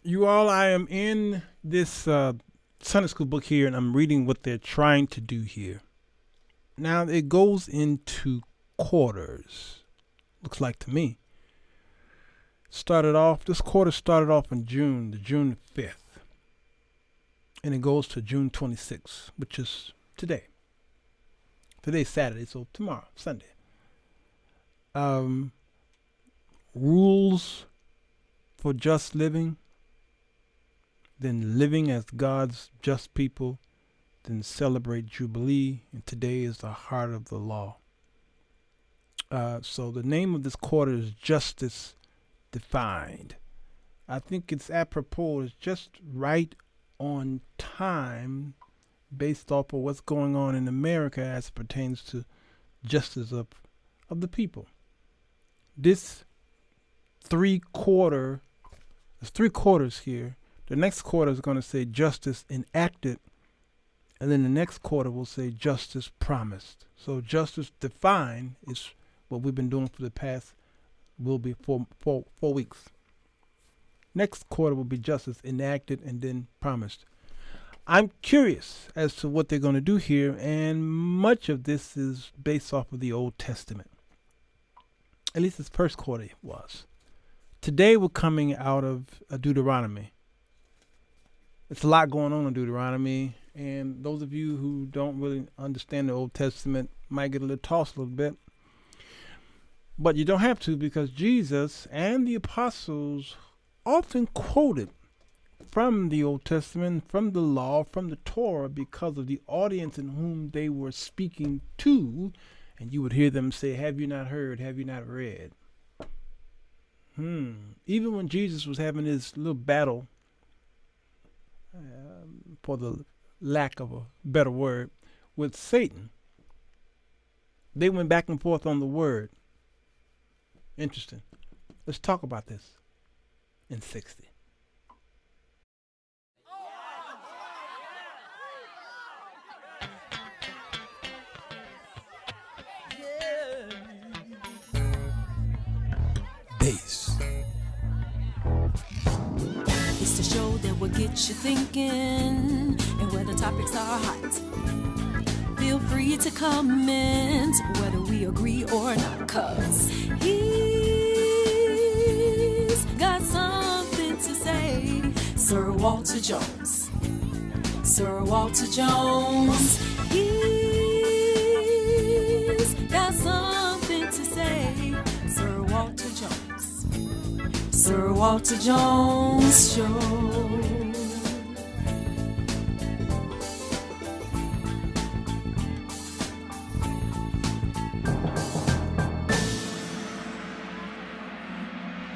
You all, I am in this Sunday school book here, and I'm reading what they're trying to do here. Now, it goes into quarters, looks like to me. This quarter started off in June 5th. And it goes to June 26th, which is today. Today's Saturday, so tomorrow, Sunday. Rules for just living, then living as God's just people, then celebrate Jubilee, and today is the heart of the law. So the name of this quarter is Justice Defined. I think it's apropos, it's just right on time based off of what's going on in America as it pertains to justice of the people. This there's three quarters here. The next quarter is going to say justice enacted, and then the next quarter will say justice promised. So justice defined is what we've been doing for the past, will be four weeks. Next quarter will be justice enacted and then promised. I'm curious as to what they're going to do here, and much of this is based off of the Old Testament. At least this first quarter was. Today we're coming out of Deuteronomy. It's a lot going on in Deuteronomy, and those of you who don't really understand the Old Testament might get a little tossed a little bit. But you don't have to, because Jesus and the apostles often quoted from the Old Testament, from the law, from the Torah, because of the audience in whom they were speaking to. And you would hear them say, "Have you not heard? Have you not read?" Even when Jesus was having his little battle, for the lack of a better word, with Satan, they went back and forth on the word. Interesting. Let's talk about this in 60. Bass. It's the show that will get you thinking, and where the topics are hot. Feel free to comment whether we agree or not, 'cause he's got something to say. Sirwalterj Jones. Sirwalterj Jones. He's got something to say. Sirwalterj Jones. Sirwalterj Jones Show.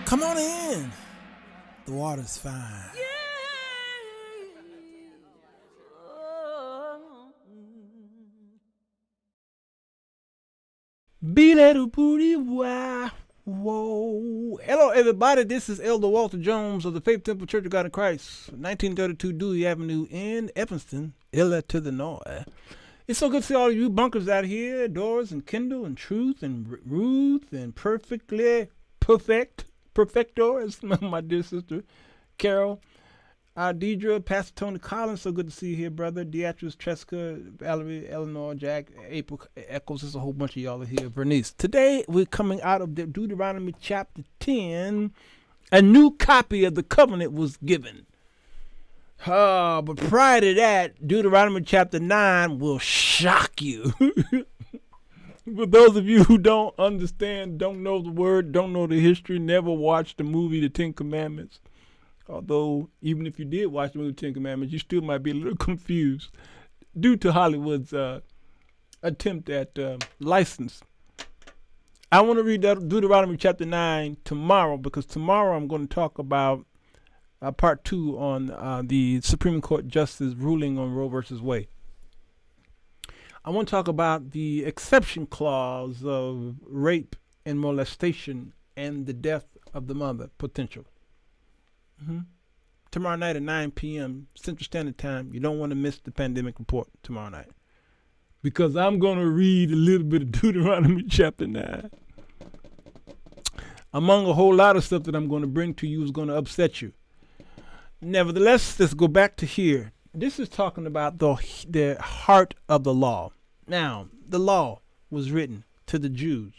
Come on in. The water's fine. Be little booty wah. Whoa. Hello, everybody. This is Elder Walter Jones of the Faith Temple Church of God in Christ, 1932 Dewey Avenue in Evanston, Illa to the north. It's so good to see all of you bunkers out here, Doris and Kendall and Truth and Ruth and Perfecto, as my dear sister Carol, Deidre, Pastor Tony Collins. So good to see you here, brother. Beatrice, Tresca, Valerie, Eleanor, Jack, April, Echoes. There's a whole bunch of y'all are here. Vernice. Today we're coming out of Deuteronomy chapter 10. A new copy of the covenant was given. But prior to that, Deuteronomy chapter 9 will shock you. For those of you who don't understand, don't know the word, don't know the history, never watched the movie The Ten Commandments. Although, even if you did watch the movie Ten Commandments, you still might be a little confused due to Hollywood's attempt at license. I want to read Deuteronomy chapter 9 tomorrow, because tomorrow I'm going to talk about part 2 on the Supreme Court Justice ruling on Roe versus Wade. I want to talk about the exception clause of rape and molestation and the death of the mother potential. Tomorrow night at 9 p.m. Central Standard Time. You don't want to miss the pandemic report tomorrow night, because I'm going to read a little bit of Deuteronomy chapter 9. Among a whole lot of stuff that I'm going to bring to you is going to upset you. Nevertheless, let's go back to here. This is talking about the heart of the law. Now, the law was written to the Jews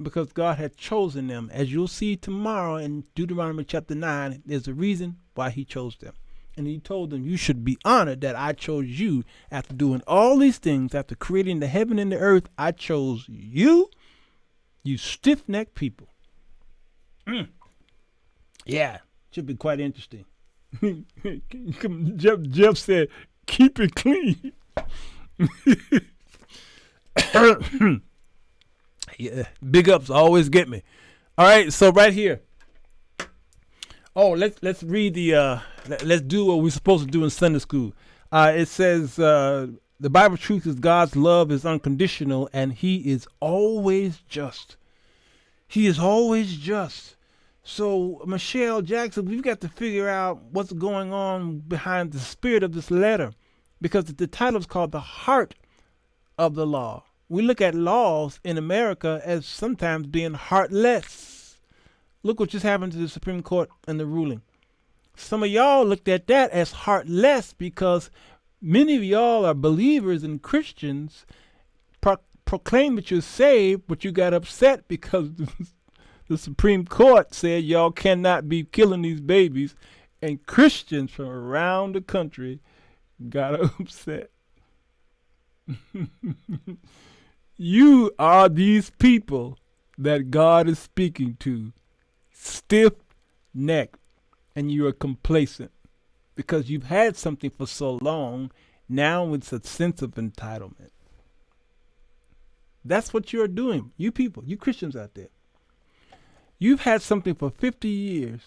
because God had chosen them. As you'll see tomorrow in Deuteronomy chapter 9, there's a reason why he chose them. And he told them, you should be honored that I chose you. After doing all these things, after creating the heaven and the earth, I chose you, you stiff-necked people. Yeah, should be quite interesting. Jeff said, keep it clean. Yeah, big ups always get me. All right, so right here. Oh, let's read the let's do what we're supposed to do in Sunday school. It says the Bible truth is God's love is unconditional and he is always just. He is always just. So, Michelle Jackson, we've got to figure out what's going on behind the spirit of this letter, because the title is called The Heart of the Law. We look at laws in America as sometimes being heartless. Look what just happened to the Supreme Court and the ruling. Some of y'all looked at that as heartless because many of y'all are believers and Christians, proclaim that you're saved, but you got upset because the Supreme Court said y'all cannot be killing these babies, and Christians from around the country got upset. You are these people that God is speaking to, stiff-necked, and you are complacent because you've had something for so long. Now it's a sense of entitlement. That's what you're doing, you people, you Christians out there. You've had something for 50 years,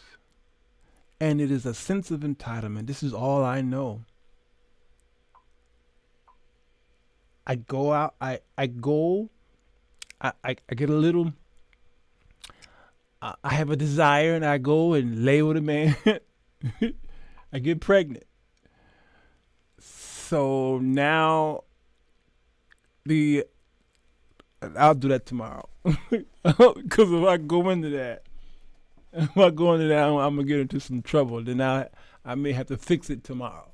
and it is a sense of entitlement. This is all I know. I go out, I get a little, I have a desire, and I go and lay with a man. I get pregnant. So now I'll do that tomorrow. Because if I go into that, I'm going to get into some trouble. Then I may have to fix it tomorrow.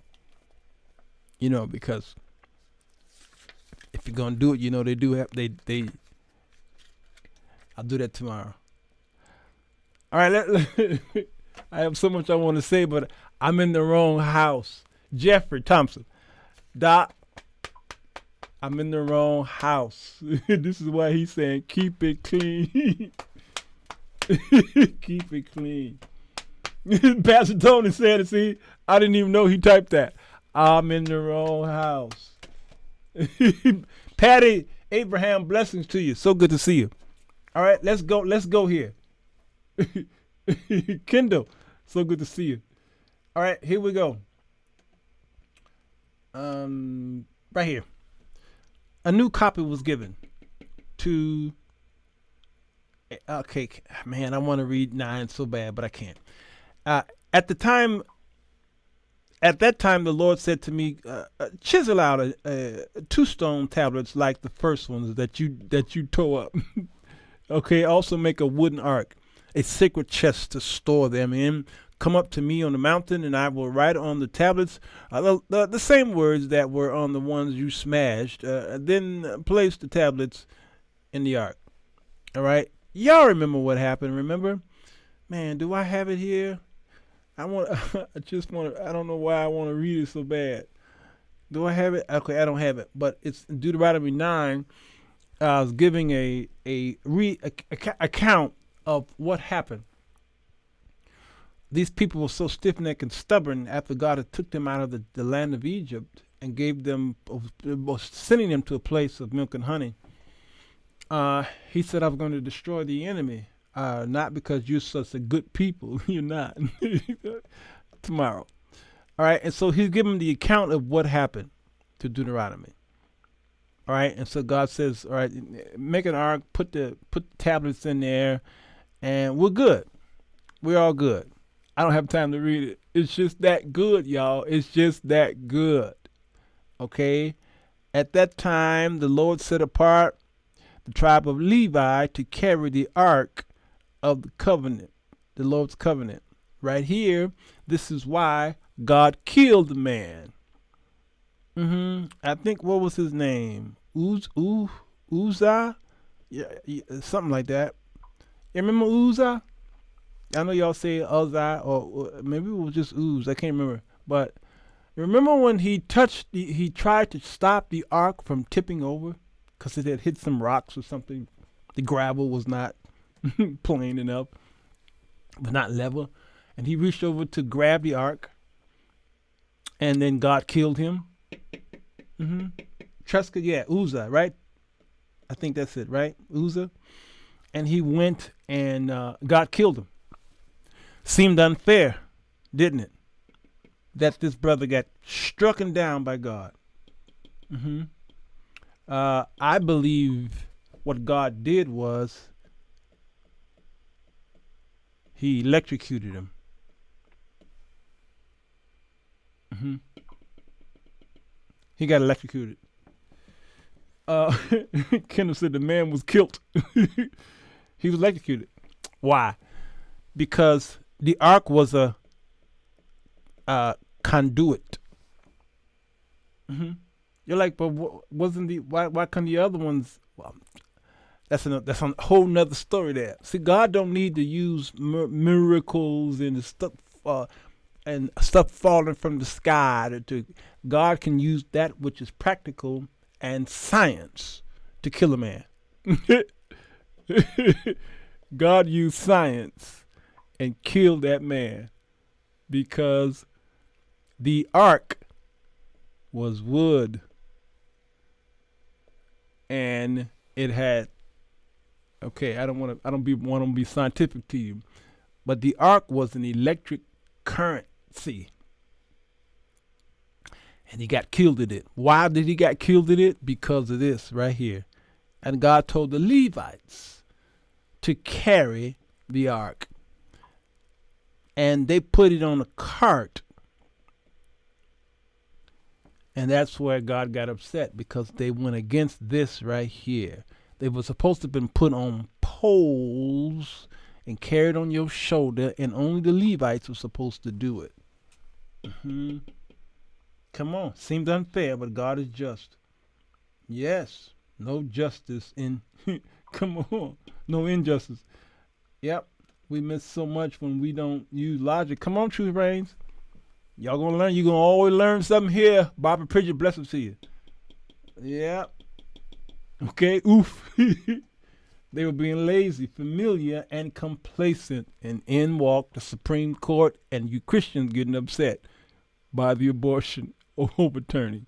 Because if you're going to do it, they do have, I'll do that tomorrow. All right, I have so much I want to say, but I'm in the wrong house. Jeffrey Thompson. Doc, I'm in the wrong house. This is why he's saying, keep it clean. Keep it clean. Pastor Tony said it, see, I didn't even know he typed that. I'm in the wrong house. Patty Abraham, blessings to you. So good to see you. All right, let's go here. Kendall, so good to see you. All right, here we go. Right here. A new copy was given to, okay, man, I want to read 9 so bad, but I can't. At that time, the Lord said to me, chisel out 2 stone tablets like the first ones that you tore up. Okay, also make a wooden ark, a sacred chest to store them in. Come up to me on the mountain, and I will write on the tablets the same words that were on the ones you smashed. Then place the tablets in the ark. All right? Y'all remember what happened, remember? Man, do I have it here? I don't know why I want to read it so bad. Do I have it? Okay, I don't have it. But it's in Deuteronomy 9. I was giving a account of what happened. These people were so stiff-necked and stubborn after God had took them out of the land of Egypt and was sending them to a place of milk and honey. He said, I'm going to destroy the enemy, not because you're such a good people. You're not. Tomorrow. All right, and so he's giving the account of what happened to Deuteronomy. All right, and so God says, all right, make an ark, put the tablets in there, and we're good. We're all good. I don't have time to read it. It's just that good, y'all. It's just that good. Okay? At that time, the Lord set apart the tribe of Levi to carry the ark of the covenant, the Lord's covenant. right here, this is why God killed the man. I think, what was his name? Uzzah? Yeah, something like that. You remember Uzzah? I know y'all say Uzzah, or maybe it was just Uz. I can't remember. But remember when he tried to stop the ark from tipping over because it had hit some rocks or something. The gravel was not plain enough, was not level, and he reached over to grab the ark, and then God killed him. Tresca, yeah, Uzzah, right? I think that's it, right? Uzzah. And he went and God killed him. Seemed unfair, didn't it? That this brother got struck down by God. I believe what God did was he electrocuted him. He got electrocuted. Kendall said the man was killed. He was electrocuted. Why? Because the ark was a conduit. You're like, but wasn't why couldn't the other ones? Well, that's a whole nother story there. See, God don't need to use miracles and stuff falling from the sky. God can use that which is practical and science to kill a man. God used science and killed that man because the ark was wood and it had, okay, I don't want to be scientific to you, but the ark was an electric currency. And he got killed in it. Why did he get killed in it? Because of this right here. And God told the Levites to carry the ark. And they put it on a cart. And that's where God got upset, because they went against this right here. They were supposed to have been put on poles and carried on your shoulder, and only the Levites were supposed to do it. Come on. Seems unfair, but God is just. Yes. No justice in. Come on. No injustice. Yep. We miss so much when we don't use logic. Come on, Truth Reigns. Y'all gonna learn. You're gonna always learn something here. Barbara Pritchard, blessings to you. Yep. Okay. Oof. They were being lazy, familiar, and complacent. And in walked the Supreme Court, and you Christians getting upset by the abortion overturning.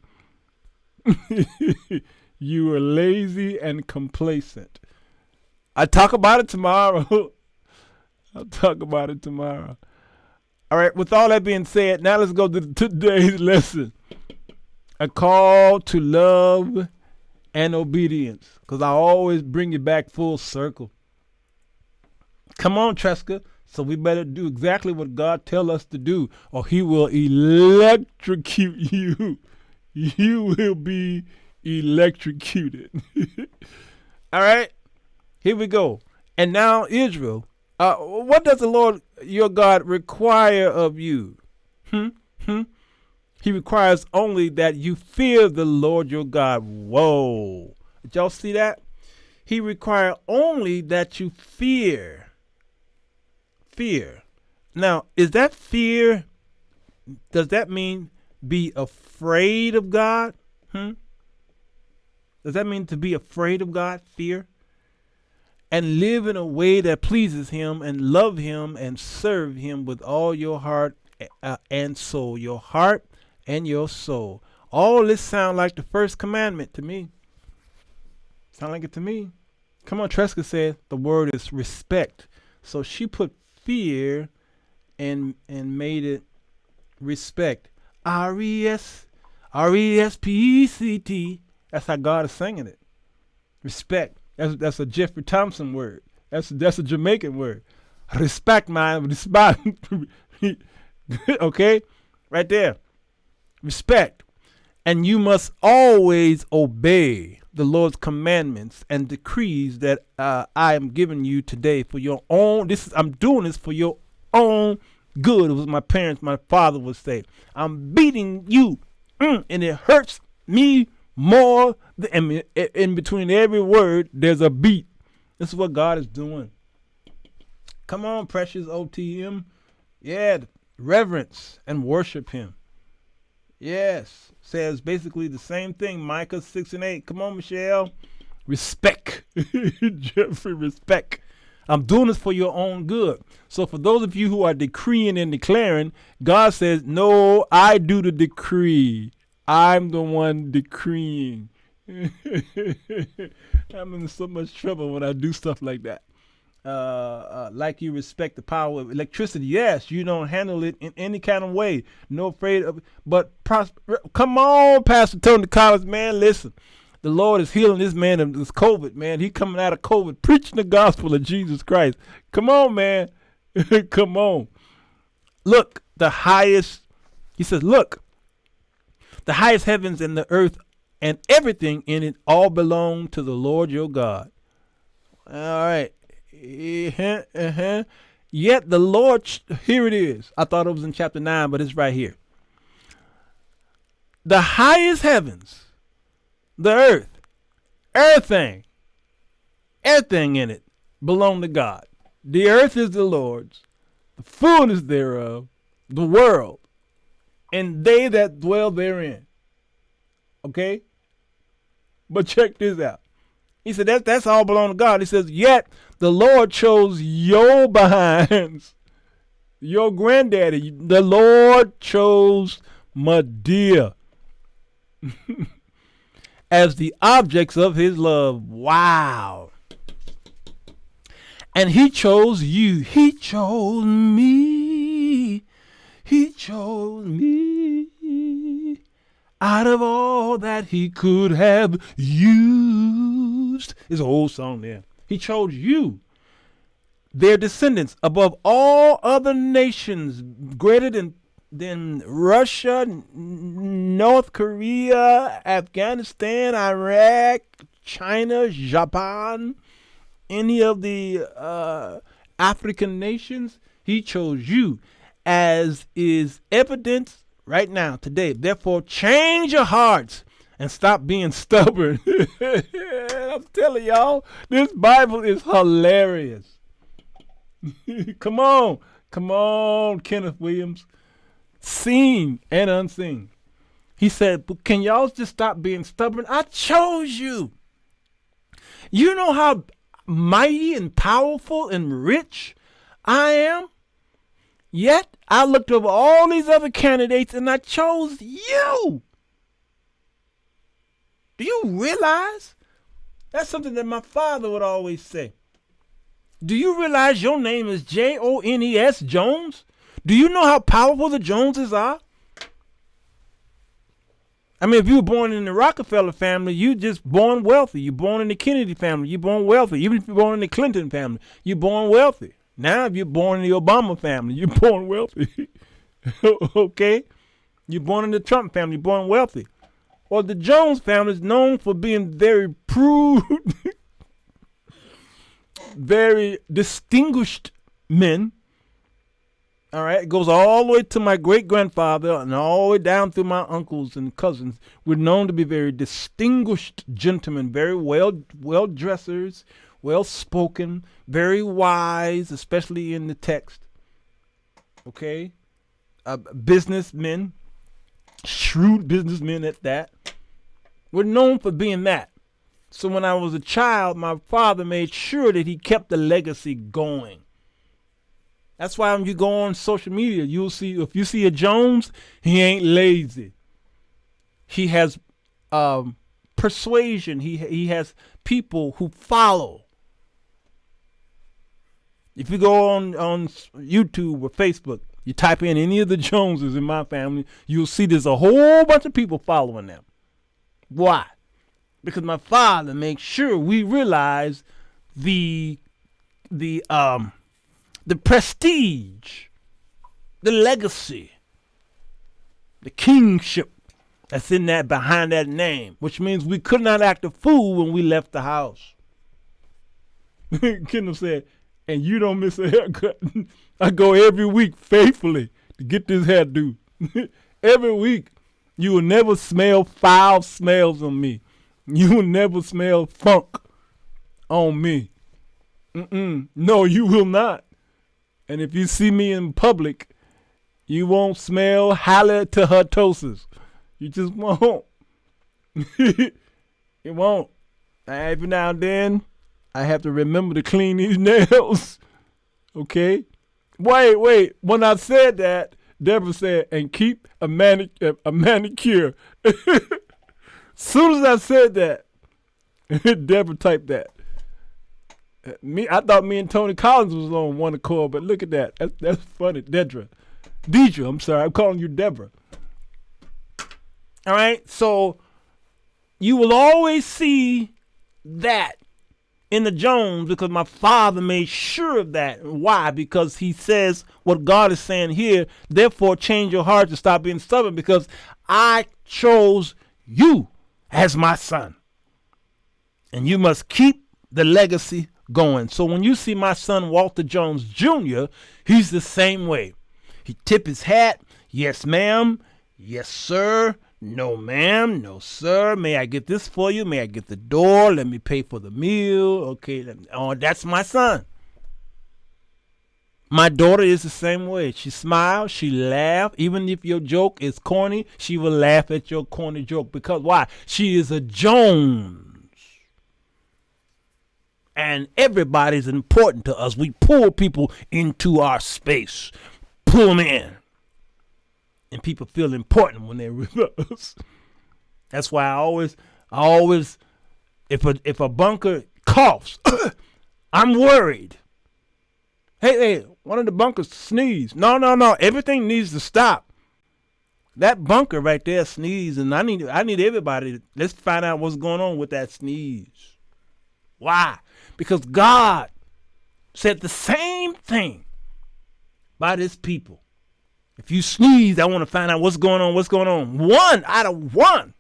You were lazy and complacent. I talk about it tomorrow. I'll talk about it tomorrow. All right, with all that being said, now let's go to today's lesson. A call to love and obedience, because I always bring you back full circle. Come on, Tresca. So we better do exactly what God tells us to do, or he will electrocute you. You will be electrocuted. All right, here we go. And now, Israel, what does the Lord your God require of you? He requires only that you fear the Lord your God. Whoa. Did y'all see that? He requires only that you fear. Fear. Now, is that fear? Does that mean be afraid of God? Does that mean to be afraid of God? Fear? And live in a way that pleases him, and love him and serve him with all your heart and soul. Your heart and your soul. All this sound like the first commandment to me. Sound like it to me. Come on, Tresca said the word is respect. So she put fear and made it respect. R-E-S-P-E-C-T. That's how God is singing it. Respect. That's a Jeffrey Thompson word. That's a Jamaican word. Respect, man. Respect. Okay? Right there. Respect. And you must always obey the Lord's commandments and decrees that I am giving you today for your own. I'm doing this for your own good. It was my parents, my father would say. I'm beating you, and it hurts me more. In between every word, there's a beat. This is what God is doing. Come on, precious OTM. Yeah, reverence and worship him. Yes, says basically the same thing. Micah 6:8. Come on, Michelle. Respect. Jeffrey, respect. I'm doing this for your own good. So for those of you who are decreeing and declaring, God says, no, I do the decree. I'm the one decreeing. I'm in so much trouble when I do stuff like that. Like you respect the power of electricity. Yes, you don't handle it in any kind of way. No afraid of, but come on, Pastor Tony Collins, man, listen. The Lord is healing this man of this COVID, man. He coming out of COVID, preaching the gospel of Jesus Christ. Come on, man. Come on. Look, the highest, he says, look, the highest heavens and the earth and everything in it all belong to the Lord your God. All right. Yet the Lord, here it is. I thought it was in chapter 9, but it's right here. The highest heavens, the earth, everything in it belong to God. The earth is the Lord's, the fullness thereof, the world, and they that dwell therein. Okay? But check this out. He said that's all belong to God. He says, yet the Lord chose your behinds, your granddaddy. The Lord chose Medea as the objects of his love. Wow. And he chose you. He chose me. He chose me out of all that he could have used. It's an old song there. He chose you, their descendants, above all other nations, greater than Russia, North Korea, Afghanistan, Iraq, China, Japan, any of the African nations. He chose you, as is evidence right now, today. Therefore, change your hearts and stop being stubborn. I'm telling y'all, this Bible is hilarious. Come on, Kenneth Williams. Seen and unseen. He said, but can y'all just stop being stubborn? I chose you. You know how mighty and powerful and rich I am? Yet I looked over all these other candidates and I chose you. Do you realize? That's something that my father would always say. Do you realize your name is Jones, Jones? Do you know how powerful the Joneses are? I mean, if you were born in the Rockefeller family, you just born wealthy. You're born in the Kennedy family, you're born wealthy. Even if you're born in the Clinton family, you're born wealthy. Now, if you're born in the Obama family, you're born wealthy. Okay? You're born in the Trump family, you're born wealthy. Well, the Jones family is known for being very prude, very distinguished men. All right, it goes all the way to my great-grandfather and all the way down through my uncles and cousins. We're known to be very distinguished gentlemen, very well-dressers, well-spoken, very wise, especially in the text. Okay? Businessmen, shrewd businessmen at that. We're known for being that. So when I was a child, my father made sure that he kept the legacy going. That's why when you go on social media, you'll see, if you see a Jones, he ain't lazy. He has persuasion. He has people who follow. If you go on YouTube or Facebook, you type in any of the Joneses in my family, you'll see there's a whole bunch of people following them. Why? Because my father makes sure we realize the prestige, the legacy, the kingship that's in that, behind that name, which means we could not act a fool when we left the house. Kendall said, and you don't miss a haircut. I go every week faithfully to get this hairdo. Every week. You will never smell foul smells on me. You will never smell funk on me. No, you will not. And if you see me in public, you won't smell halitosis. You just won't. It won't. Every now and then, I have to remember to clean these nails. Okay? Wait. When I said that, Deborah said, and keep a manicure. Soon as I said that, Deborah typed that. I thought me and Tony Collins was on one accord, but look at that. That's funny. Deidre, I'm sorry. I'm calling you Deborah. All right? So you will always see that in the Jones because my father made sure of that. Why? Because he says what God is saying here, therefore change your heart to stop being stubborn because I chose you as my son. And you must keep the legacy going. So when you see my son Walter Jones Jr., he's the same way. He tip his hat, yes ma'am, yes sir, no ma'am, no sir, may I get this for you, may I get the door, let me pay for the meal, okay, that's my son. My daughter is the same way. She smiles, she laughs, even if your joke is corny, she will laugh at your corny joke because why? She is a Jones. And everybody's important to us. We pull people into our space. Pull them in. And people feel important when they're with us. That's why I always, if a bunker coughs, I'm worried. Hey, one of the bunkers sneezed. No. Everything needs to stop. That bunker right there sneezed, and I need everybody. Let's find out what's going on with that sneeze. Why? Because God said the same thing by his people. If you sneeze, I want to find out what's going on. What's going on? 1 out of 1.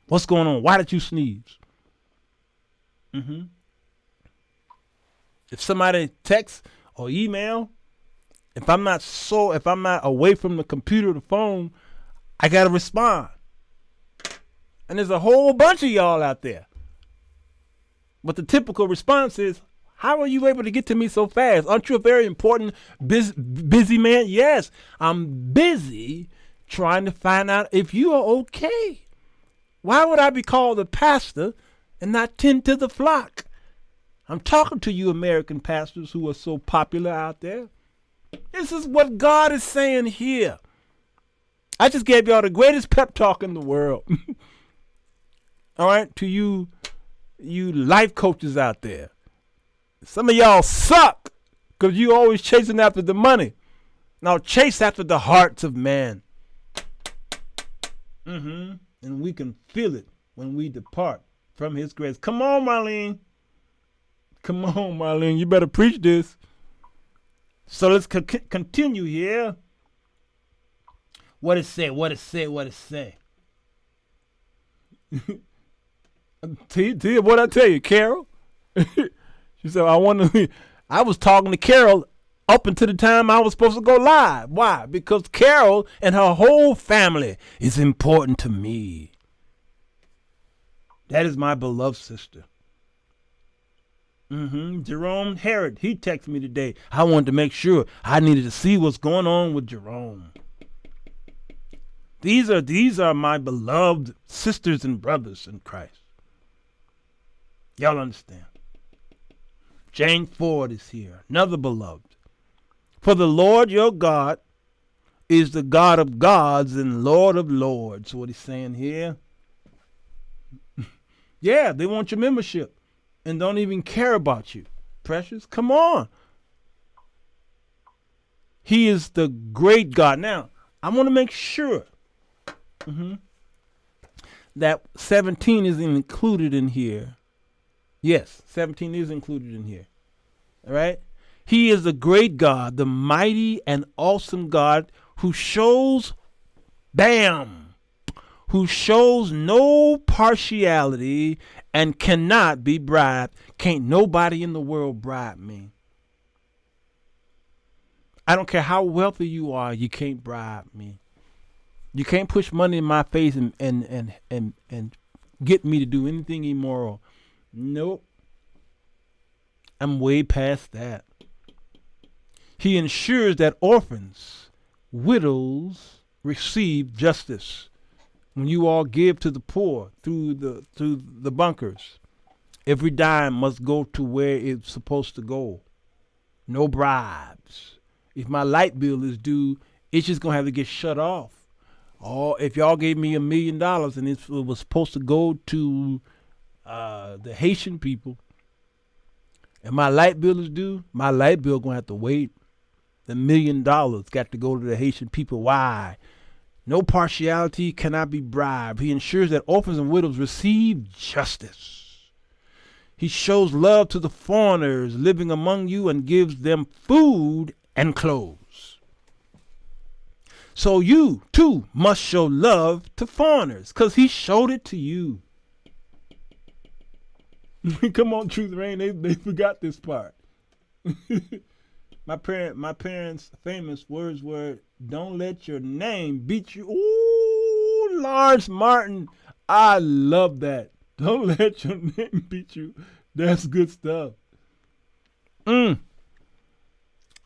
What's going on? Why did you sneeze? If somebody texts or email, if I'm not away from the computer or the phone, I got to respond. And there's a whole bunch of y'all out there. But the typical response is, how are you able to get to me so fast? Aren't you a very important, busy man? Yes, I'm busy trying to find out if you are okay. Why would I be called a pastor and not tend to the flock? I'm talking to you American pastors who are so popular out there. This is what God is saying here. I just gave y'all the greatest pep talk in the world. All right, to you life coaches out there. Some of y'all suck because you always chasing after the money. Now chase after the hearts of man. And we can feel it when we depart from his grace. Come on, Marlene. You better preach this. So let's continue here. What it say? Tia, what I tell you, Carol? She said, I was talking to Carol up until the time I was supposed to go live. Why? Because Carol and her whole family is important to me. That is my beloved sister. Jerome Herod, he texted me today. I wanted to make sure. I needed to see what's going on with Jerome. These are my beloved sisters and brothers in Christ. Y'all understand? Jane Ford is here, another beloved. For the Lord your God is the God of gods and Lord of lords. What he's saying here. Yeah, they want your membership and don't even care about you. Precious, come on. He is the great God. Now, I want to make sure that 17 is included in here. Yes, 17 is included in here. All right? He is the great God, the mighty and awesome God who shows no partiality and cannot be bribed. Can't nobody in the world bribe me. I don't care how wealthy you are, you can't bribe me. You can't push money in my face and get me to do anything immoral. Nope. I'm way past that. He ensures that orphans, widows receive justice. When you all give to the poor through the bunkers, every dime must go to where it's supposed to go. No bribes. If my light bill is due, it's just gonna have to get shut off. Or if y'all gave me $1 million and it was supposed to go to the Haitian people, and my light bill is due, my light bill gonna have to wait. The $1 million got to go to the Haitian people. Why? No partiality cannot be bribed. He ensures that orphans and widows receive justice. He shows love to the foreigners living among you and gives them food and clothes. So you, too, must show love to foreigners because he showed it to you. Come on, Truth Rain. They forgot this part. My parents' famous words were, "Don't let your name beat you." Ooh, Lawrence Martin. I love that. Don't let your name beat you. That's good stuff.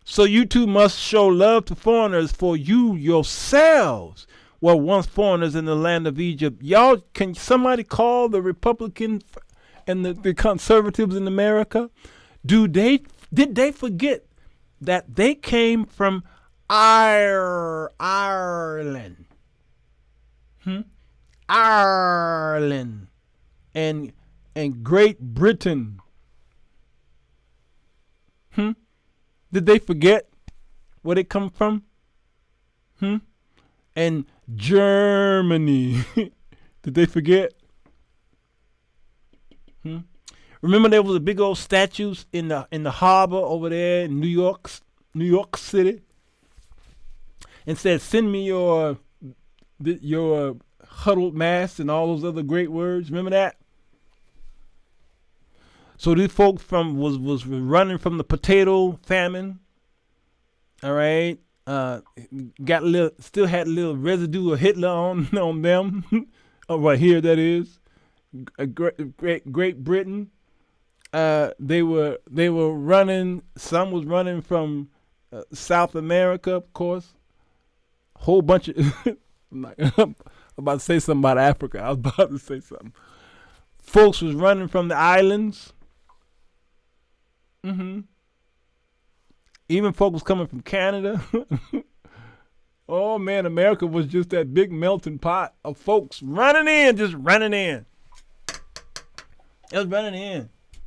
So you too must show love to foreigners, for you yourselves were once foreigners in the land of Egypt. Y'all, can somebody call the Republicans and the conservatives in America? Did they forget that they came from Ireland? Ireland and Great Britain. Did they forget where they come from? And Germany. Did they forget? Remember there was a big old statues in the harbor over there in New York City, and said, "Send me your huddled mass," and all those other great words. Remember that? So these folks was running from the potato famine. All right, still had a little residue of Hitler on them. Oh, right here, that is Great Britain. They were running. Some was running from South America, of course. Whole bunch of. I'm about to say something about Africa. I was about to say something. Folks was running from the islands. Even folks was coming from Canada. Oh man, America was just that big melting pot of folks running in. It was running in.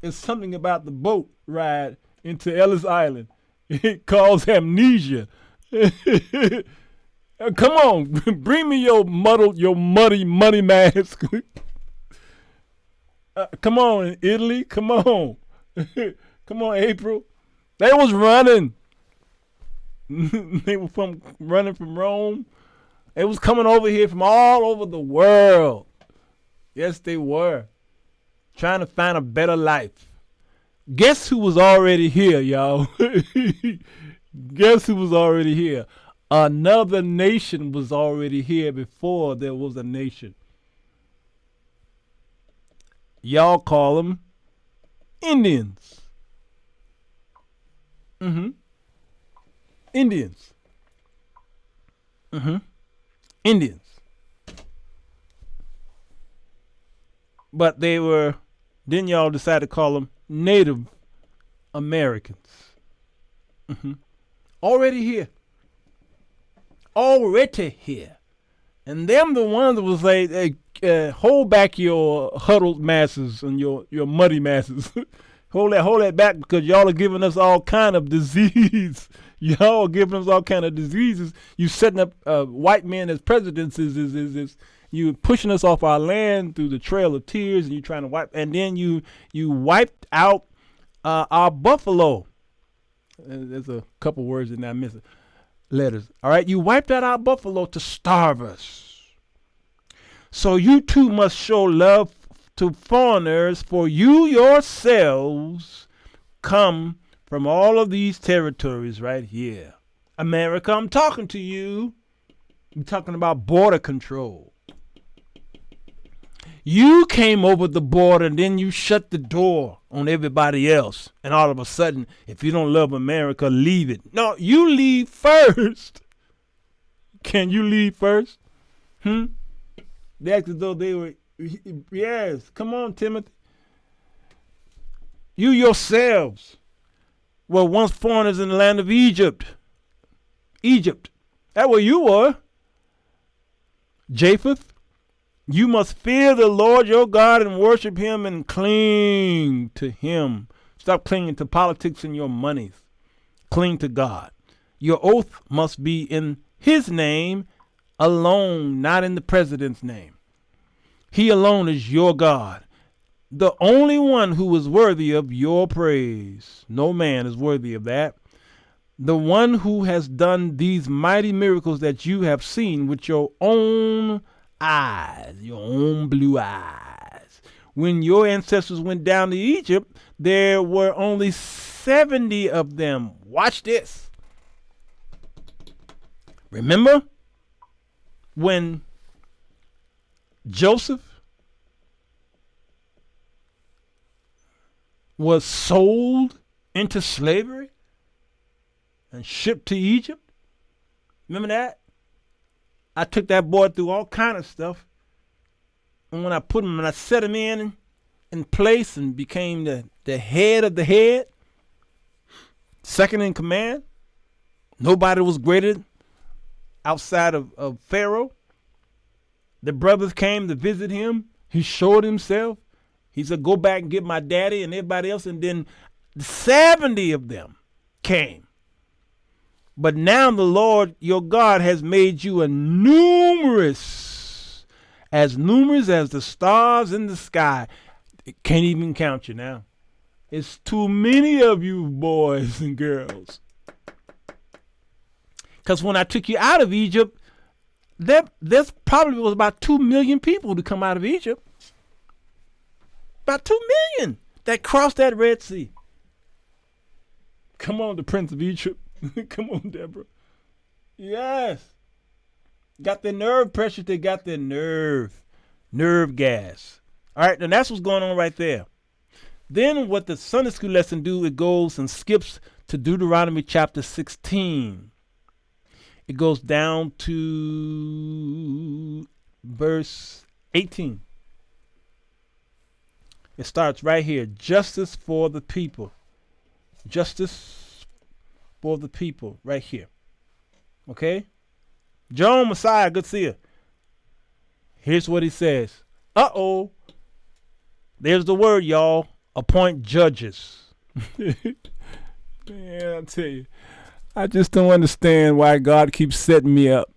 It's something about the boat ride into Ellis Island. It caused amnesia. Come on, bring me your muddy mask. Come on, Italy. Come on. Come on, April. They was running. They were running from Rome. They was coming over here from all over the world. Yes, they were. Trying to find a better life. Guess who was already here, y'all? Guess who was already here? Another nation was already here before there was a nation. Y'all call them Indians. Indians. Indians. But then y'all decide to call them Native Americans. Already here. And them the ones that was like, hey, hold back your huddled masses and your muddy masses. hold that back, because y'all are giving us all kind of disease. Y'all are giving us all kind of diseases. You setting up white men as presidents is you pushing us off our land through the trail of tears, and you trying to wipe, and then you wiped out our buffalo. There's a couple words in there I'm missing. Letters. All right, you wiped out our buffalo to starve us. So you too must show love to foreigners, for you yourselves come from all of these territories right here. America, I'm talking to you. I'm talking about border control. You came over the border and then you shut the door on everybody else. And all of a sudden, if you don't love America, leave it. No, you leave first. Can you leave first? They act as though they were, yes, come on, Timothy. You yourselves were once foreigners in the land of Egypt. Egypt. That's where you were. Japheth. You must fear the Lord your God and worship him and cling to him. Stop clinging to politics and your monies. Cling to God. Your oath must be in his name alone, not in the president's name. He alone is your God, the only one who is worthy of your praise. No man is worthy of that. The one who has done these mighty miracles that you have seen with your own eyes, your own blue eyes. When your ancestors went down to Egypt, there were only 70 of them. Watch this. Remember when Joseph was sold into slavery and shipped to Egypt? Remember that? I took that boy through all kind of stuff. And when I put him and I set him in place and became the head of the head, second in command, nobody was greater outside of Pharaoh. The brothers came to visit him. He showed himself. He said, go back and get my daddy and everybody else. And then 70 of them came. But now the Lord your God has made you numerous as the stars in the sky. It can't even count you now. It's too many of you boys and girls. Because when I took you out of Egypt, there's probably was about 2 million people to come out of Egypt. About 2 million that crossed that Red Sea. Come on, the Prince of Egypt. Come on, Deborah. Yes. Got their nerve pressure. They got their nerve gas. All right, and that's what's going on right there. Then what the Sunday school lesson do, it goes and skips to Deuteronomy chapter 16. It goes down to verse 18. It starts right here. Justice for the people. Justice for the people right here. Okay? John Messiah, good to see you. Here's what he says. Uh-oh. There's the word, y'all. Appoint judges. Man, I'll tell you. I just don't understand why God keeps setting me up.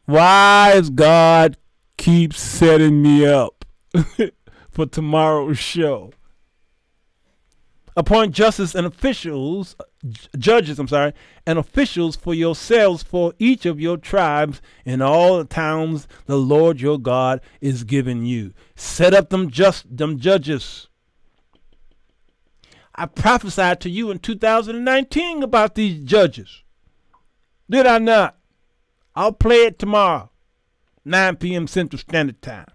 Why does God keep setting me up for tomorrow's show? Appoint justice and judges, and officials for yourselves for each of your tribes in all the towns the Lord your God is giving you. Set up them judges. I prophesied to you in 2019 about these judges. Did I not? I'll play it tomorrow, 9 p.m. Central Standard Time.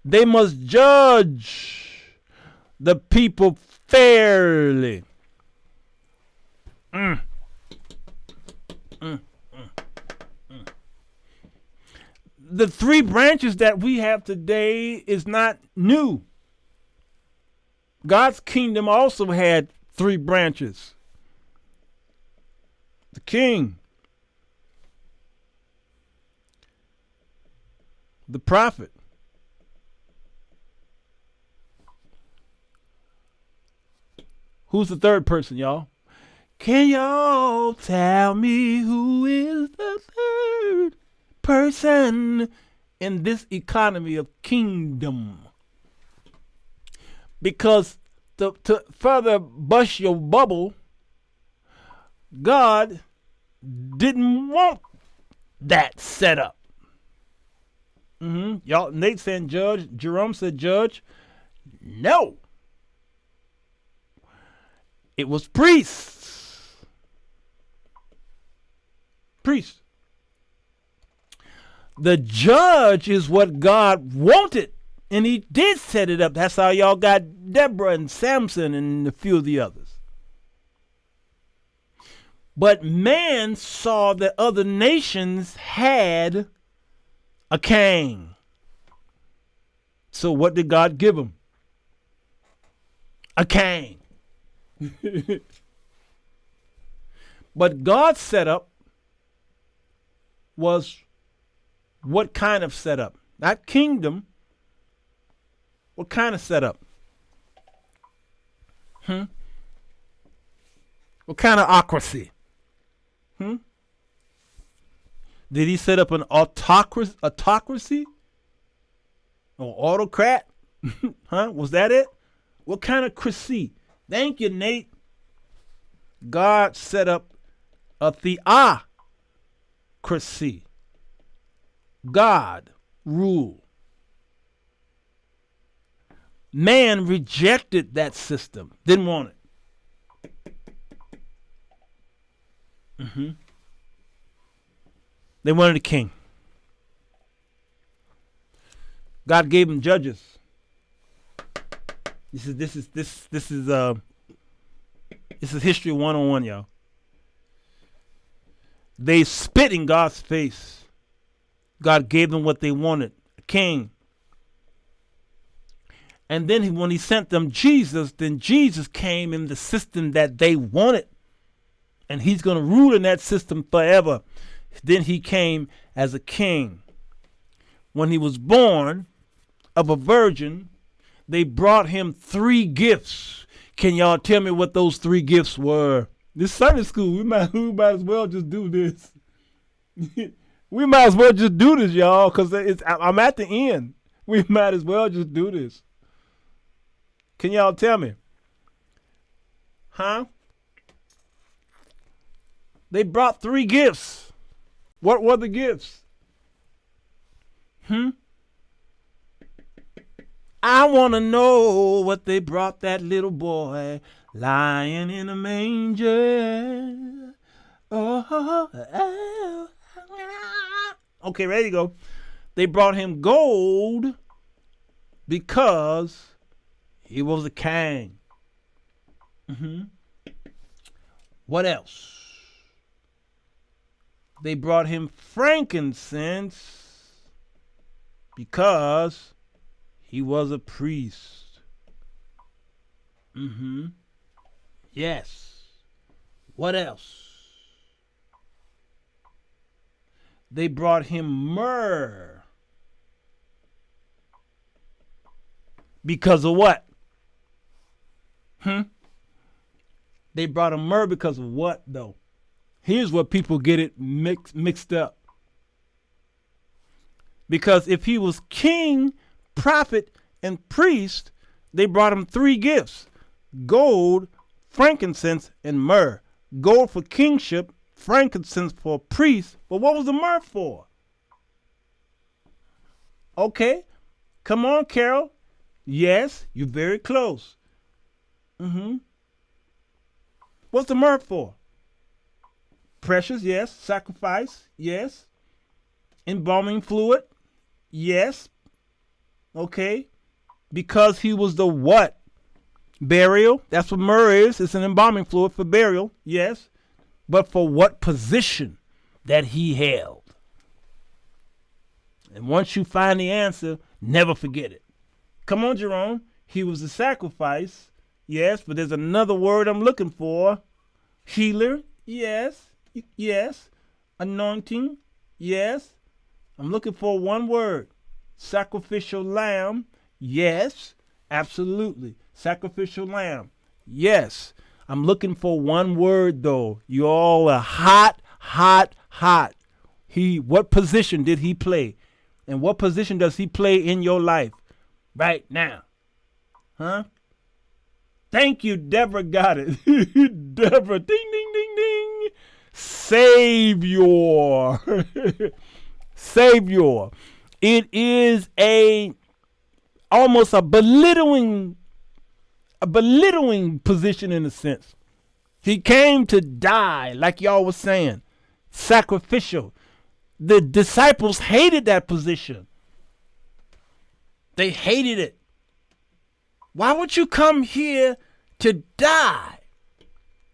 They must judge the people fairly. The 3 branches that we have today is not new. God's kingdom also had 3 branches. The king, the prophet, who's the third person, y'all? Can y'all tell me who is the third person in this economy of kingdom? Because to further bust your bubble, God didn't want that set up. Y'all, Nate said judge. Jerome said judge. No. It was priests. Priests. The judge is what God wanted, and he did set it up. That's how y'all got Deborah and Samson and a few of the others. But man saw that other nations had a king. So what did God give him? A king. But God's setup was what kind of setup? Not kingdom. What kind of setup? What kind of ocracy? Did he set up an autocracy? Or autocrat? Was that it? What kind of cracy? Thank you, Nate. God set up a theocracy. God rule. Man rejected that system. Didn't want it. They wanted a king. God gave them judges. This is history 101, y'all. They spit in God's face. God gave them what they wanted, a king. And then when he sent them Jesus, then Jesus came in the system that they wanted. And he's going to rule in that system forever. Then he came as a king. When he was born of a virgin, they brought him 3 gifts. Can y'all tell me what those 3 gifts were? This Sunday school, we might as well just do this. We might as well just do this, y'all, because I'm at the end. We might as well just do this. Can y'all tell me? They brought 3 gifts. What were the gifts? I want to know what they brought that little boy lying in a manger. Oh. Okay, ready to go. They brought him gold because he was a king. What else? They brought him frankincense because he was a priest. Yes. What else? They brought him myrrh. Because of what? They brought him myrrh because of what, though? Here's where people get it mixed up. Because if he was king, prophet, and priest, they brought him 3 gifts: gold, frankincense, and myrrh. Gold for kingship, frankincense for priest. But what was the myrrh for? Okay, come on, Carol. Yes, you're very close. What's the myrrh for? Precious, yes. Sacrifice, yes. Embalming fluid, yes. Okay. Because he was the what? Burial. That's what myrrh is. It's an embalming fluid for burial, yes. But for what position that he held? And once you find the answer, never forget it. Come on, Jerome. He was a sacrifice, yes. But there's another word I'm looking for. Healer, yes. Yes. Anointing, yes. I'm looking for one word. Sacrificial lamb, yes. Absolutely. Sacrificial lamb, yes. I'm looking for one word, though. You all are hot. What position did he play? And what position does he play in your life right now? Thank you, Deborah got it. Deborah, ding, ding, ding, ding. Savior. Savior. It is almost a belittling position in a sense. He came to die, like y'all was saying, sacrificial. The disciples hated that position. They hated it. Why would you come here to die?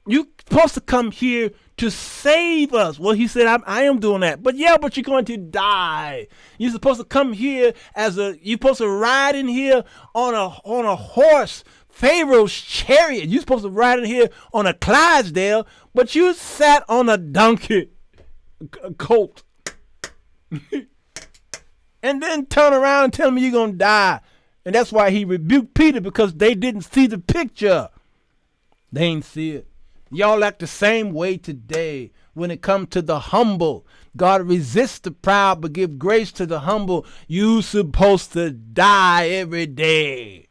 You're supposed to come here to save us. Well, he said, I am doing that. But you're going to die. You're supposed to come here you're supposed to ride in here on a horse, Pharaoh's chariot. You're supposed to ride in here on a Clydesdale, but you sat on a donkey, a colt. And then turn around and tell me you're going to die. And that's why he rebuked Peter, because they didn't see the picture. They ain't see it. Y'all act the same way today when it comes to the humble. God resists the proud but give grace to the humble. You supposed to die every day.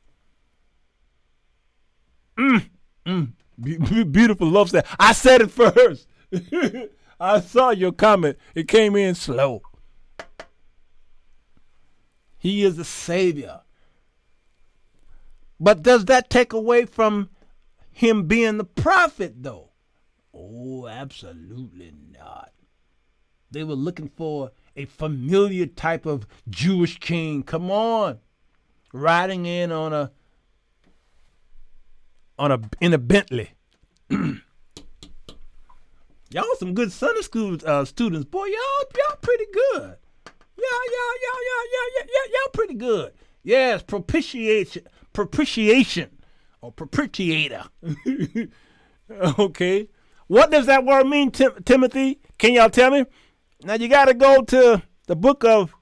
Beautiful love said. I said it first. I saw your comment. It came in slow. He is a savior. But does that take away from him being the prophet, though? Oh, absolutely not. They were looking for a familiar type of Jewish king. Come on. Riding in in a Bentley. Y'all some good Sunday school students. Boy, y'all pretty good. Y'all pretty good. Yes, propitiation or propitiator. Okay. What does that word mean, Timothy? Can y'all tell me? Now you got to go to the book of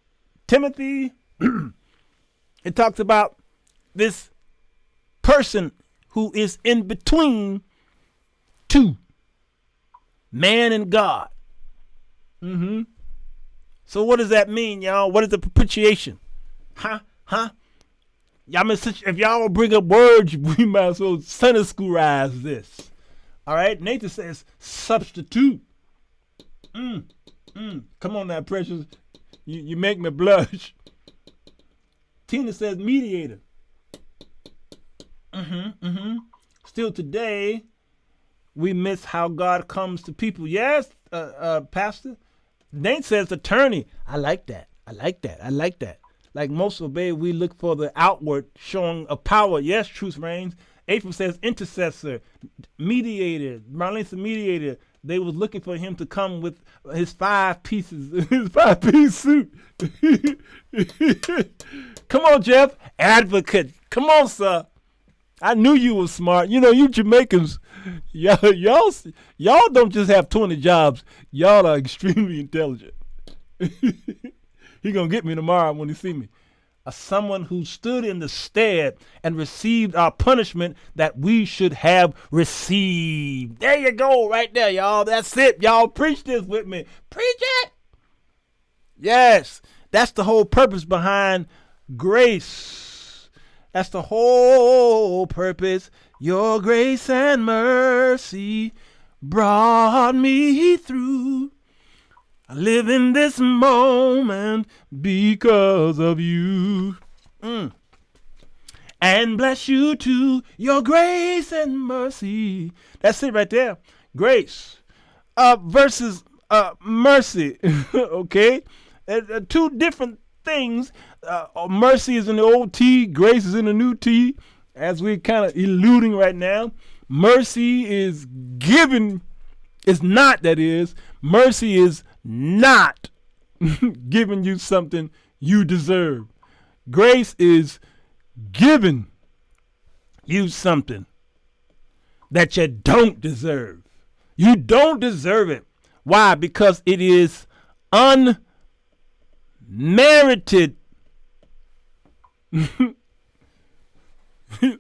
Timothy. It talks about this person who is in between two, man and God. So what does that mean, y'all? What is the propitiation? Huh? Y'all, if y'all will bring up words, we might as well Sunday schoolerize this. All right? Nathan says substitute. Come on now, precious. You make me blush. Tina says mediator. Still today, we miss how God comes to people. Yes, Pastor. Nate says attorney. I like that. Like most obey, we look for the outward showing of power. Yes, truth reigns. April says intercessor, mediator. Marlene says mediator. They was looking for him to come with his 5 pieces, his 5-piece suit. Come on, Jeff. Advocate. Come on, sir. I knew you was smart. You know, you Jamaicans, y'all don't just have 20 jobs. Y'all are extremely intelligent. He gonna get me tomorrow when he see me. Someone who stood in the stead and received our punishment that we should have received. There you go, right there, y'all. That's it. Y'all preach this with me. Preach it. Yes, that's the whole purpose behind grace. That's the whole purpose. Your grace and mercy brought me through. I live in this moment because of you. And bless you too, your grace and mercy. That's it right there. Grace versus mercy. Okay? 2 different things. Mercy is in the old T, grace is in the new T, as we're kind of eluding right now. Mercy is given, it's not, that is. Mercy is not giving you something you deserve. Grace is giving you something that you don't deserve. You don't deserve it. Why? Because it is unmerited.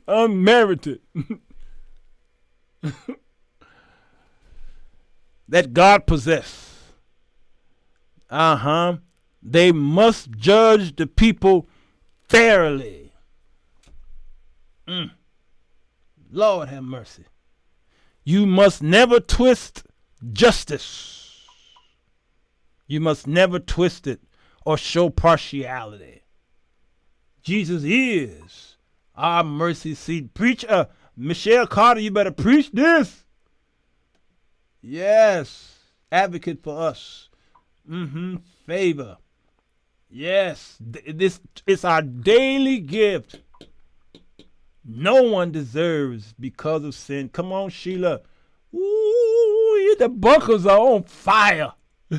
Unmerited. That God possess. They must judge the people fairly. Lord have mercy. You must never twist justice. You must never twist it or show partiality. Jesus is our mercy seat. Preach, Michelle Carter, you better preach this. Yes. Advocate for us. Favor. Yes. This is our daily gift. No one deserves because of sin. Come on, Sheila. Ooh, the buckles are on fire.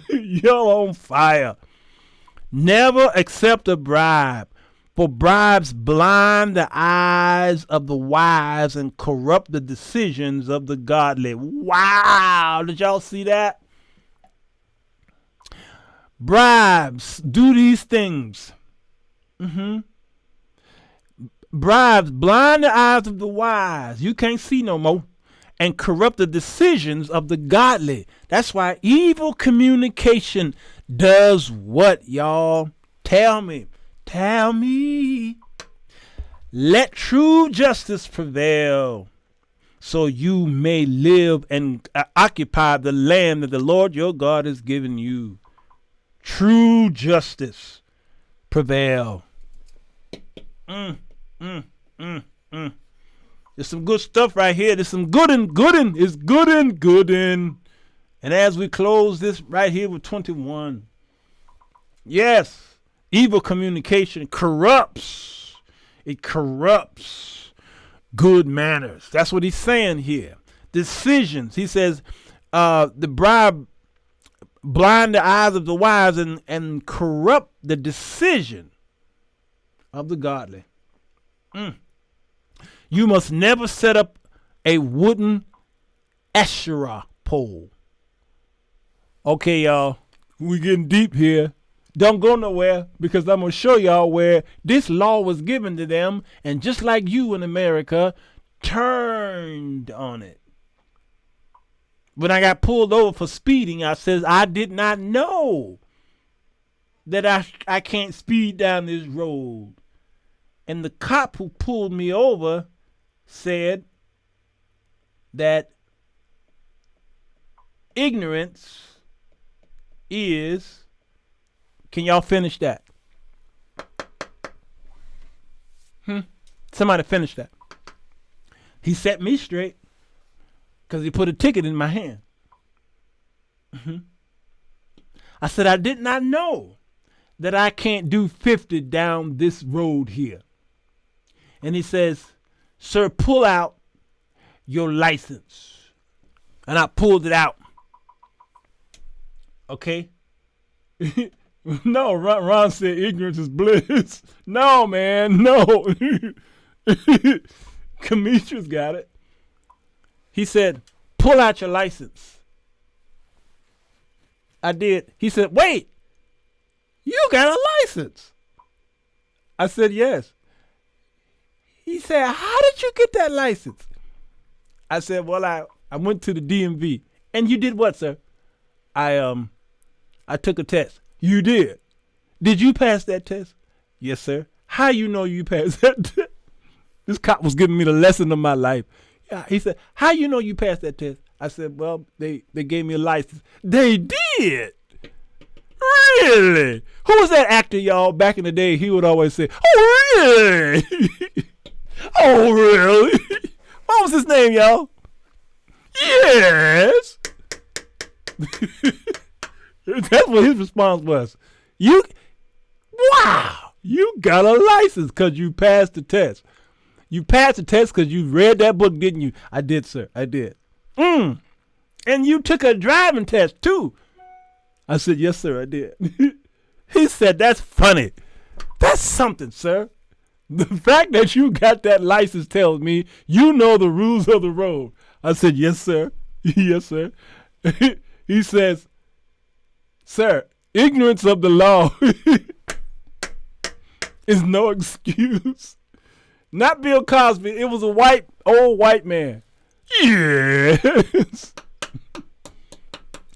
You're on fire. Never accept a bribe, for bribes blind the eyes of the wise and corrupt the decisions of the godly. Wow, did y'all see that? Bribes do these things. Bribes blind the eyes of the wise. You can't see no more. And corrupt the decisions of the godly. That's why evil communication does what, y'all? Tell me. Tell me. Let true justice prevail, so you may live and occupy the land that the Lord your God has given you. True justice prevail. There's some good stuff right here. There's some goodin'. It's goodin'. And as we close this right here with 21. Yes, evil communication corrupts. It corrupts good manners. That's what he's saying here. Decisions. He says the bribe blind the eyes of the wise and corrupt the decision of the godly. You must never set up a wooden Asherah pole. Okay, y'all, we getting deep here. Don't go nowhere, because I'm going to show y'all where this law was given to them, and just like you in America, turned on it. When I got pulled over for speeding, I says, I did not know that I can't speed down this road. And the cop who pulled me over said that ignorance is, can y'all finish that? Somebody finish that. He set me straight because he put a ticket in my hand. I said, I did not know that I can't do 50 down this road here. And he says, sir, pull out your license. And I pulled it out. Okay? No, Ron said ignorance is bliss. No, man, no. Kamisha's got it. He said, pull out your license. I did. He said, wait, you got a license. I said, yes. He said, how did you get that license? I said, well, I went to the DMV. And you did what, sir? I took a test. You did. Did you pass that test? Yes, sir. How you know you passed that test? This cop was giving me the lesson of my life. Yeah, he said, how you know you passed that test? I said, well, they gave me a license. They did? Really? Who was that actor, y'all? Back in the day, he would always say, oh, really? Oh, really? What was his name, y'all? Yes. That's what his response was. Wow, you got a license because you passed the test. You passed the test because you read that book, didn't you? I did, sir. I did. And you took a driving test, too. I said, yes, sir, I did. He said, that's funny. That's something, sir. The fact that you got that license tells me you know the rules of the road. I said, yes, sir. Yes, sir. He says, sir, ignorance of the law is no excuse. Not Bill Cosby. It was a old white man. Yes.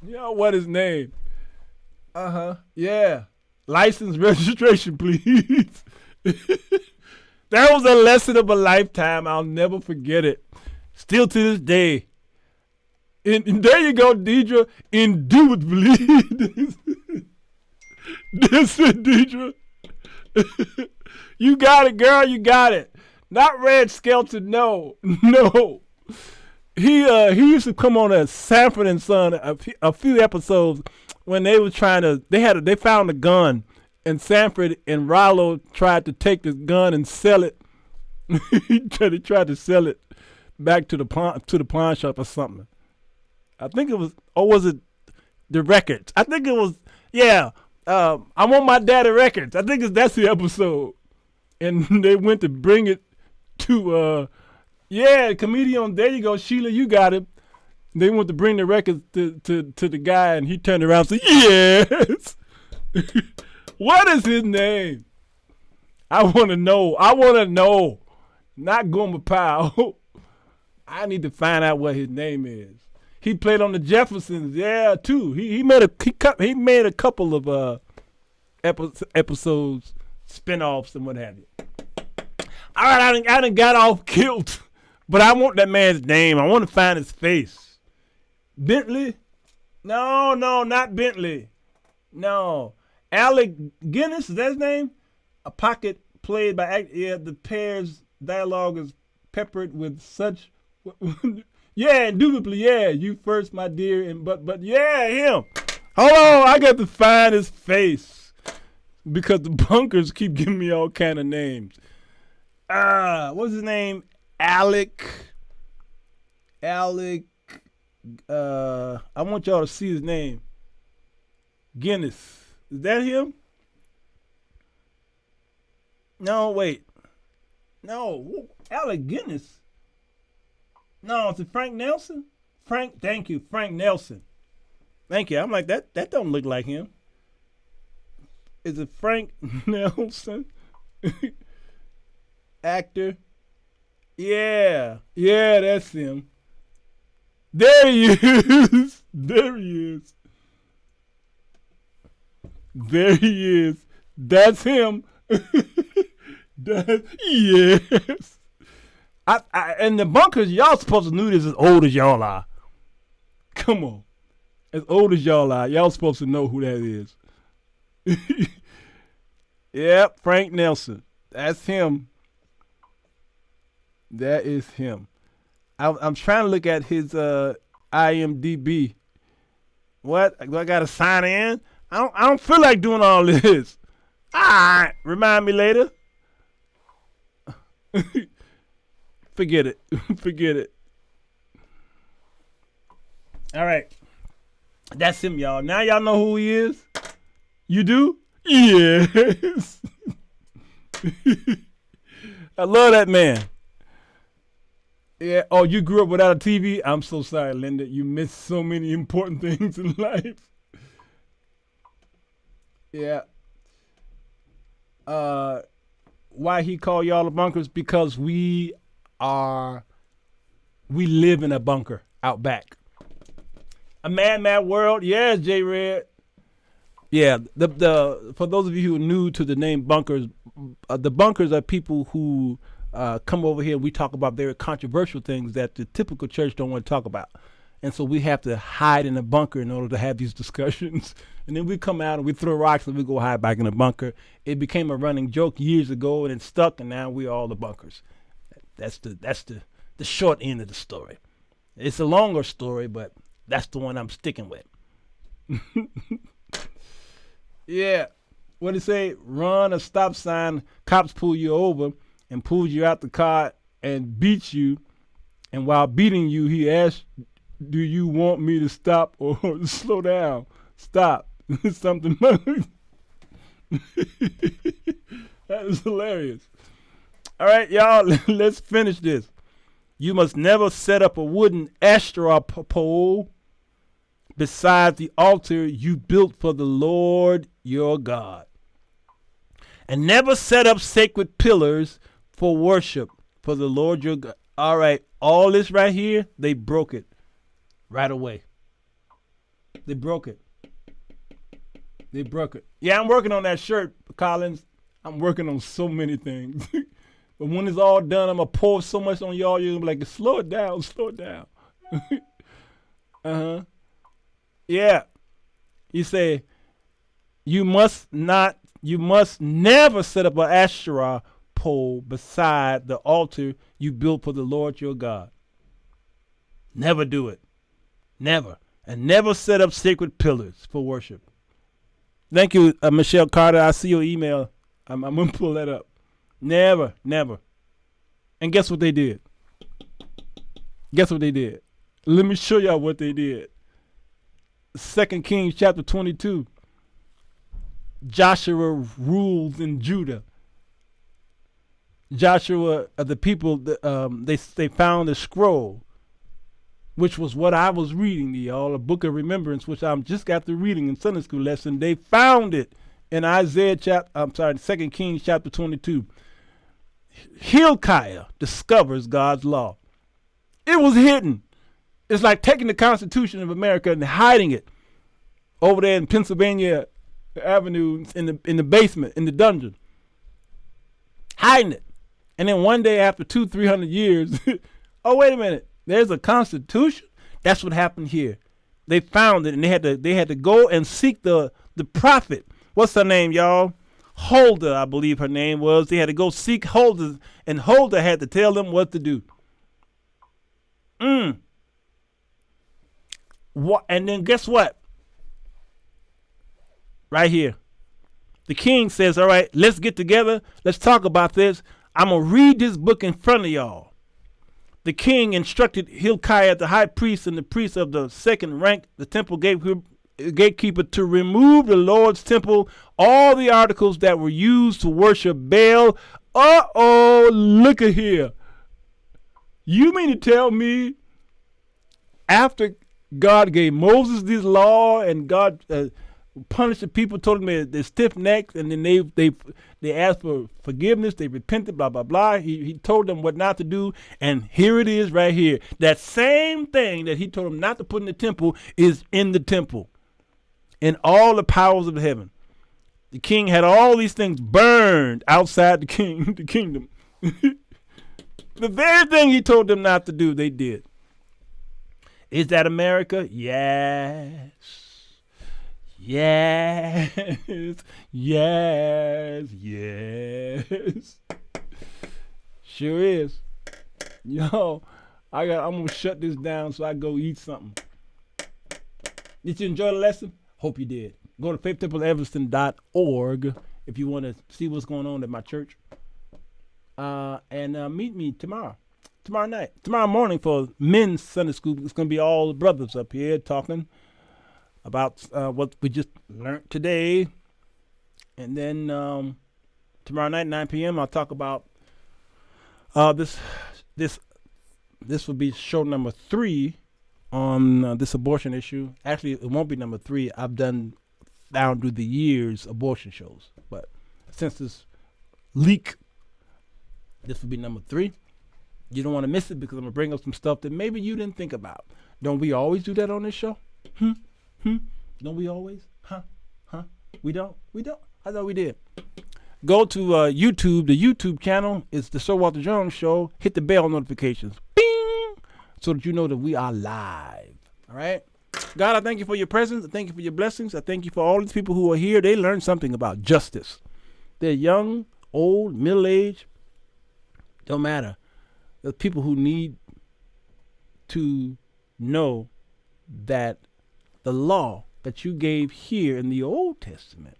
You know what his name? Yeah. License registration, please. That was a lesson of a lifetime. I'll never forget it. Still to this day. And there you go, Deidre. Indubitably. This is Deidre. You got it, girl. You got it. Not Red Skelton. No. No. he used to come on a Sanford and Son a few episodes when they were trying to they found a gun and Sanford and Rollo tried to take this gun and sell it. He tried to sell it back to the pawn shop or something. I think it was, or was it the records? I think it was, yeah. I want my daddy records. I think that's the episode. And they went to bring it to, comedian. There you go, Sheila, you got it. They went to bring the records to the guy, and he turned around and said, yes. What is his name? I want to know. Not Gomer Powell. I need to find out what his name is. He played on the Jeffersons, yeah, too. He made a couple of episodes, spinoffs, and what have you. All right, I done got off kilt, but I want that man's name. I want to find his face. Bentley? No, not Bentley. No, Alec Guinness, is that his name? A pocket played by the pair's dialogue is peppered with such. Yeah, indubitably, yeah. You first, my dear, and but yeah, him. Hold on, I got to find his face because the bunkers keep giving me all kind of names. What's his name? Alec. I want y'all to see his name. Guinness. Is that him? No, wait. No, Alec Guinness. No, is it Frank Nelson? Thank you, Frank Nelson. Thank you. I'm like, that don't look like him. Is it Frank Nelson? Actor? Yeah, that's him. There he is. There he is. That's him. Yes. And the bunkers, y'all supposed to know this as old as y'all are. Come on. As old as y'all are, y'all supposed to know who that is. Yep, Frank Nelson. That's him. That is him. I'm trying to look at his IMDb. What? Do I gotta sign in? I don't feel like doing all this. All right, remind me later. Forget it. All right. That's him, y'all. Now y'all know who he is? You do? Yes. I love that man. Yeah. Oh, you grew up without a TV? I'm so sorry, Linda. You missed so many important things in life. Yeah. Why he call y'all the bunkers? Because we live in a bunker out back. A mad world. Yes, J Red. Yeah, the for those of you who are new to the name bunkers, the bunkers are people who come over here and we talk about very controversial things that the typical church don't want to talk about. And so we have to hide in a bunker in order to have these discussions. And then we come out and we throw rocks and we go hide back in the bunker. It became a running joke years ago and it stuck, and now we're all the bunkers. That's the short end of the story. It's a longer story, but that's the one I'm sticking with. Yeah. What did it say? Run a stop sign, cops pull you over and pulls you out the car and beats you. And while beating you, he asks, do you want me to stop or slow down? Stop. Something. That is hilarious. All right, y'all, let's finish this. You must never set up a wooden Asherah pole beside the altar you built for the Lord your God. And never set up sacred pillars for worship for the Lord your God. All right, all this right here, they broke it right away. They broke it. Yeah, I'm working on that shirt, Collins. I'm working on so many things. But when it's all done, I'm going to pour so much on y'all, you're going to be like, slow it down. Uh-huh. Yeah. You say, you must never set up an Asherah pole beside the altar you built for the Lord your God. Never do it. Never. And never set up sacred pillars for worship. Thank you, Michelle Carter. I see your email. I'm going to pull that up. Never. And guess what they did? Guess what they did? Let me show y'all what they did. 2 Kings chapter 22. Joshua rules in Judah. Joshua, the people, they found a scroll, which was what I was reading to y'all, a book of remembrance, which I just got through reading in Sunday school lesson. They found it in 2 Kings chapter 22. Hilkiah discovers God's law. It was hidden. It's like taking the Constitution of America and hiding it over there in Pennsylvania Avenue in the basement, in the dungeon. Hiding it. And then one day after 200-300 years, oh, wait a minute, there's a Constitution? That's what happened here. They found it, and they had to go and seek the prophet. What's her name, y'all? Huldah, I believe her name was. They had to go seek Huldah, and Huldah had to tell them what to do. What? And then guess what? Right here. The king says, all right, let's get together. Let's talk about this. I'm going to read this book in front of y'all. The king instructed Hilkiah, the high priest and the priest of the second rank, the temple gatekeeper, to remove the Lord's temple, all the articles that were used to worship Baal. Uh-oh, look at here. You mean to tell me after God gave Moses this law and God punished the people, told them they're stiff-necked, and then they asked for forgiveness, they repented, blah, blah, blah. He told them what not to do, and here it is right here. That same thing that he told them not to put in the temple is in the temple, in all the powers of heaven. The king had all these things burned outside the kingdom. The very thing he told them not to do, they did. Is that America? Yes. Yes. Sure is. Yo, I'm gonna shut this down so I go eat something. Did you enjoy the lesson? Hope you did. Go to faithtempleevanston.org if you want to see what's going on at my church. And meet me tomorrow morning for men's Sunday school. It's going to be all the brothers up here talking about what we just learned today. And then tomorrow night, 9 p.m., I'll talk about this will be show number 3 on this abortion issue. Actually, it won't be number 3. I've done down through the years abortion shows. But since this leak, this will be number 3. You don't want to miss it because I'm going to bring up some stuff that maybe you didn't think about. Don't we always do that on this show? Don't we always? Huh? We don't? I thought we did. Go to YouTube. The YouTube channel is the Sirwalterj Show. Hit the bell notifications. Bing! So that you know that we are live. All right? God, I thank you for your presence. I thank you for your blessings. I thank you for all these people who are here. They learned something about justice. They're young, old, middle-aged. Don't matter. There's people who need to know that the law that you gave here in the Old Testament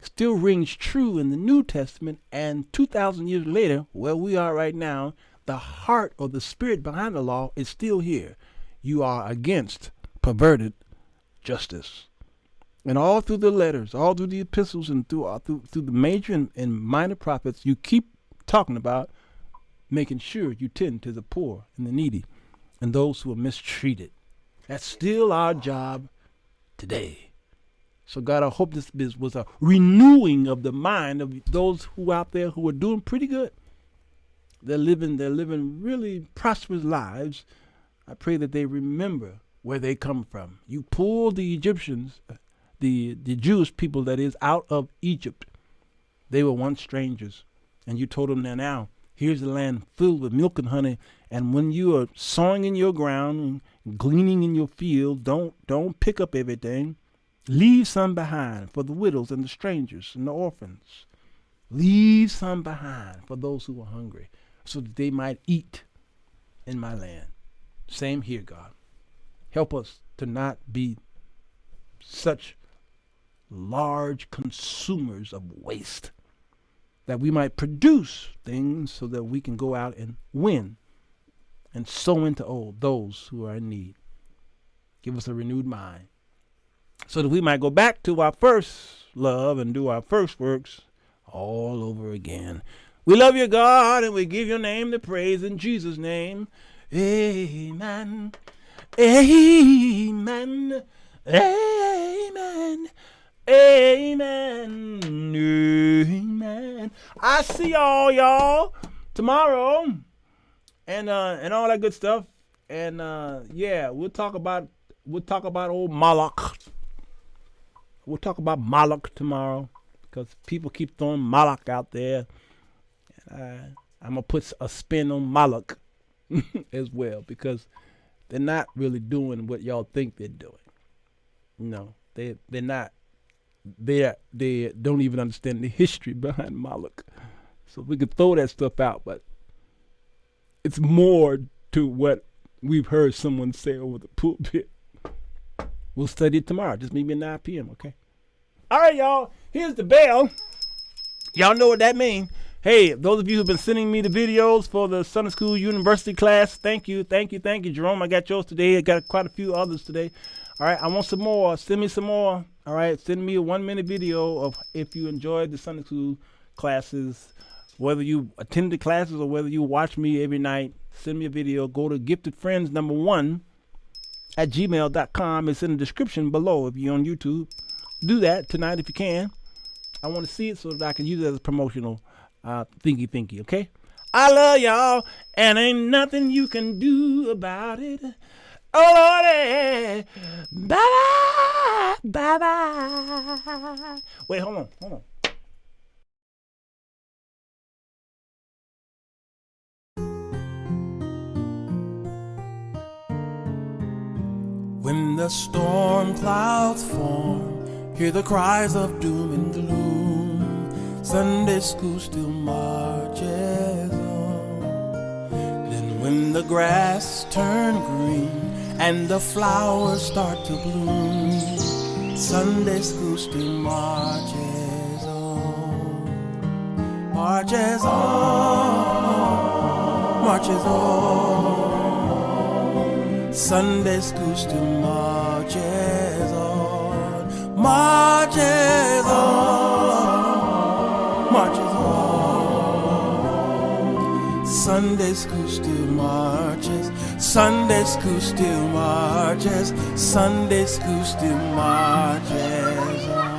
still rings true in the New Testament, and 2,000 years later, where we are right now, the heart or the spirit behind the law is still here. You are against perverted justice. And all through the letters, all through the epistles, and through the major and minor prophets, you keep talking about making sure you tend to the poor and the needy and those who are mistreated. That's still our job today. So God, I hope this was a renewing of the mind of those who out there who are doing pretty good. They're living really prosperous lives. I pray that they remember where they come from. You pulled the Egyptians, the Jewish people that is, out of Egypt. They were once strangers, and you told them now, here's a land filled with milk and honey, and when you are sowing in your ground and gleaning in your field, don't pick up everything. Leave some behind for the widows and the strangers and the orphans. Leave some behind for those who are hungry, so that they might eat in my land. Same here, God. Help us to not be such large consumers of waste, that we might produce things so that we can go out and win and sow into those who are in need. Give us a renewed mind so that we might go back to our first love and do our first works all over again. We love you, God, and we give your name the praise in Jesus' name. Amen. Amen. Amen. Amen. Amen. I see y'all tomorrow, and all that good stuff. And yeah, we'll talk about old Moloch. We'll talk about Moloch tomorrow, because people keep throwing Moloch out there. I'm gonna put a spin on Moloch as well, because they're not really doing what y'all think they're doing. No, they're not. They don't even understand the history behind Moloch. So we could throw that stuff out, but it's more to what we've heard someone say over the pulpit. We'll study it tomorrow. Just meet me at 9 p.m., okay? All right, y'all. Here's the bell. Y'all know what that means. Hey, those of you who've been sending me the videos for the Sunday School University class, thank you, Jerome. I got yours today. I got quite a few others today. All right, I want some more. Send me some more. All right, send me a 1-minute video of if you enjoyed the Sunday School classes, whether you attended the classes or whether you watch me every night. Send me a video. Go to giftedfriends1@gmail.com. It's in the description below if you're on YouTube. Do that tonight if you can. I want to see it so that I can use it as a promotional thingy, okay? I love y'all, and ain't nothing you can do about it. Oh, Lordy. Bye-bye. Bye-bye. Wait, hold on. When the storm clouds form, hear the cries of doom and gloom. Sunday school still marches on. Then when the grass turns green and the flowers start to bloom, Sunday school still marches on. Marches on. Marches on. Sunday school still marches on. Marches on. Marches on. Sunday school still marches. Sunday school still marches. Sunday school still marches on.